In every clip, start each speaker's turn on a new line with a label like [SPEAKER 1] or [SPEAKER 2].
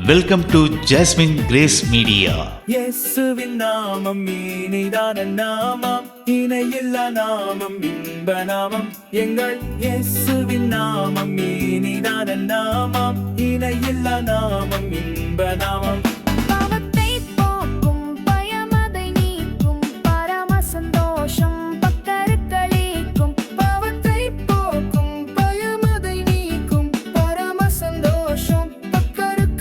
[SPEAKER 1] Welcome to jasmine grace media.
[SPEAKER 2] இயேசுவின் நாமம் இனிதான நாமம், இணையில்லா நாமம், இன்ப நாமம். எங்கள் இயேசுவின் நாமம் இனிதான நாமம், இணையில்லா நாமம், இன்ப நாமம்.
[SPEAKER 3] பாவத்தை போக்கும், பயமதை நீக்கும், பரம சந்தோஷம் பக்கருக்களிக்கும். பாவத்தை போக்கும், பயமதை நீக்கும், பரம சந்தோஷம் பக்கருக்களிக்கும்.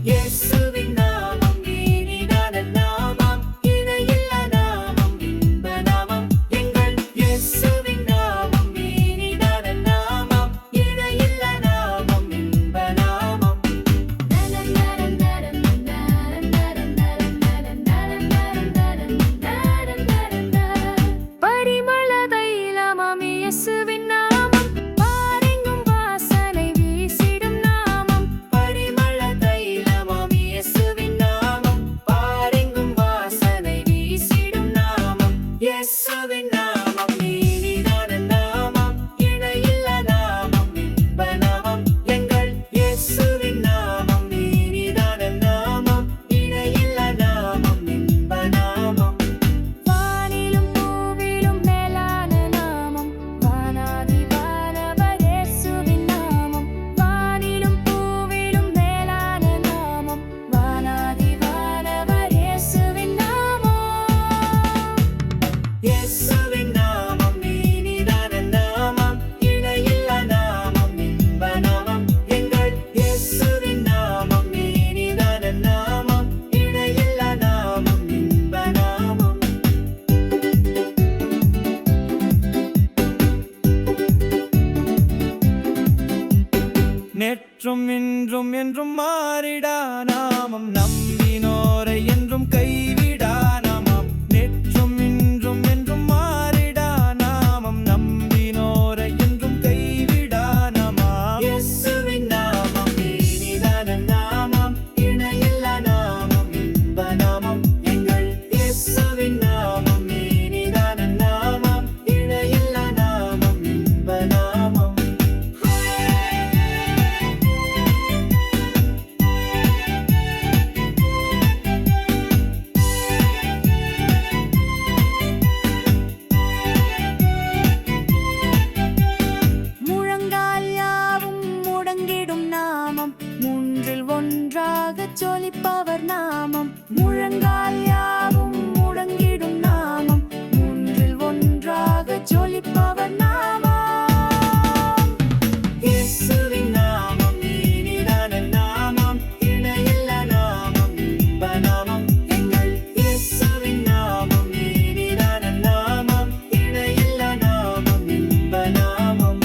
[SPEAKER 3] இயேசுவின் நாமம் இனிதான நாமம், இணையில்லா நாமம், இன்ப நாமம். எங்கள் இயேசுவின் நாமம் இனிதான நாமம், இணையில்லா நாமம், இன்ப நாமம். பரிமள தைலமாம் இயேசுவின் நாமம், பாரெங்கும் வாசனை வீசிடும் நாமம். பரிமள தைலமாம் இயேசுவின் நாமம், பாரெங்கும் வாசனை வீசிடும் நாமம். இயேசுவின் நாமம் இனிதான நாமம், இணையில்லா நாமம், இன்ப நாமம். எங்கள் இயேசுவின் நாமம் இனிதான நாமம், இணையில்லா நாமம், இன்ப நாமம். வானிலும் பூவிலும் மேலான நாமம், வானாதி வானவர் இயேசுவின் நாமம். வானிலும் பூவிலும் மேலான நாமம், வானாதி வானவர் இயேசுவின் நாமம். இயேசுவின் நாமம் இனிதான நாமம், இணையில்லா நாமம், இன்ப நாமம். எங்கள் இயேசுவின் நாமம் இனிதான நாமம், இணையில்லா நாமம், இன்ப நாமம். நேற்றும் இன்றும் என்றும் மாறிடா நாமம், நம்பினோரை என்றும் கைவிடா நாமம். நேற்றும் இன்றும் என்றும் மாறிடா நாமம், நம்பினோரை என்றும் கைவிடா நாமம். இயேசுவின் நாமம் இனிதான நாமம், இணையில்லா நாமம், இன்ப நாமம். எங்கள் இயேசுவின் நாமம் இனிதான நாமம், இணையில்லா நாமம், இன்ப நாமம். முழங்கால் யாவும் முடங்கிடும் நாமம், மூன்றில் ஒன்றாகச் ஜொலிப்பவர் நாமம். முழங்கால் யாவும் முடங்கிடும் நாமம், மூன்றில் ஒன்றாகச் ஜொலிப்பவர் நாமம். இயேசுவின் நாமம் இனிதான நாமம், இணையில்லா நாமம், இன்ப நாமம். எங்கள் இயேசுவின் நாமம் இனிதான நாமம், இணையில்லா நாமம், இன்ப நாமம்.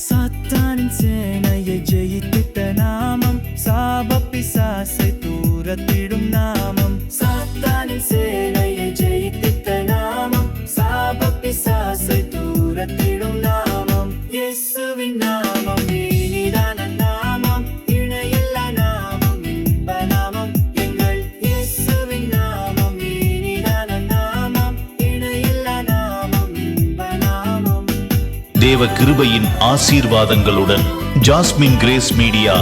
[SPEAKER 3] சாத்தானின் சேனையை ஜெயித்திட்ட நாமம், சாப பிசாசை தூரத்திடும் நாமம். சாத்தானின் சேனையை ஜெயித்திட்ட நாமம், சாப பிசாசை தூரத்திடும் நாமம். இயேசுவின் நாமம் இனிதான நாமம், இணையில்லா நாமம், இன்ப நாமம். எங்கள் இயேசுவின் நாமம் இனிதான நாமம், இணையில்லா நாமம், இன்ப நாமம்.
[SPEAKER 1] தேவ கிருபையின் ஆசீர்வாதங்களுடன் ஜாஸ்மின் கிரேஸ் மீடியா